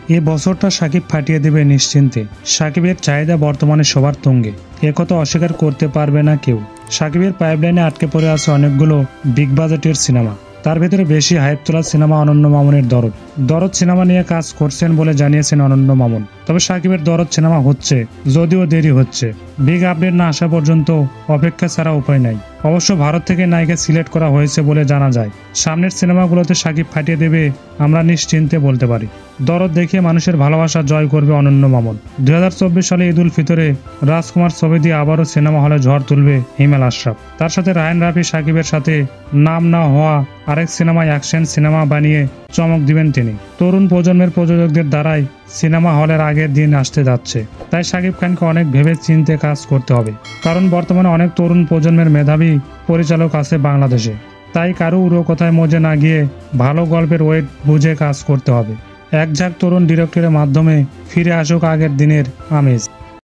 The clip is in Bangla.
এই বছরটা সাকিব ফাটিয়ে দেবে নিশ্চিন্তে। সাকিবের চাহিদা বর্তমানে সবার তুঙ্গে, একথা অস্বীকার করতে পারবে না কেউ। সাকিবের পাইপলাইনে আটকে পড়ে আছে অনেকগুলো বিগ বাজেটের সিনেমা। তার ভেতরে বেশি হাইপ তোলা সিনেমা অনন্য মামুনের দরদ। দরদ সিনেমা নিয়ে কাজ করছেন বলে জানিয়েছেন অনন্য মামুন। তবে সাকিবের দরদ সিনেমা হচ্ছে, যদিও দেরি হচ্ছে। বিগ আপডেট না আসা পর্যন্ত অপেক্ষা ছাড়া উপায় নাই। অবশ্য ভারত থেকে নায়িকা সিলেক্ট করা হয়েছে বলে জানা যায়। সামনের সিনেমাগুলোতে সাকিব ফাটিয়ে দেবে আমরা নিশ্চিন্তে বলতে পারি। দরদ দেখে মানুষের ভালোবাসা জয় করবে অনন্য মামুন। 2024 সালে ঈদ উল ফিতরে রাজকুমার ছবি দিয়ে আবারও সিনেমা হলে ঝড় তুলবে হিমেল আশরাফ। তার সাথে রায়ান রাফি সাকিবের সাথে নাম না হওয়া আরেক সিনেমায় অ্যাকশন সিনেমা বানিয়ে চমক দিবেন তিনি। তরুণ প্রজন্মের প্রযোজকদের দ্বারাই সিনেমা হলের আগের দিন আসতে যাচ্ছে। তাই সাকিব খানকে অনেক ভেবে চিন্তে কাজ করতে হবে, কারণ বর্তমানে অনেক তরুণ প্রজন্মের মেধাবী পরিচালক আছে বাংলাদেশে। তাই কারো উড়ো কথায় মজে না গিয়ে ভালো গল্পের ওয়েট বুঝে কাজ করতে হবে। এক ঝাঁক তরুণ ডিরেক্টরের মাধ্যমে ফিরে আসুক আগের দিনের আমেজ।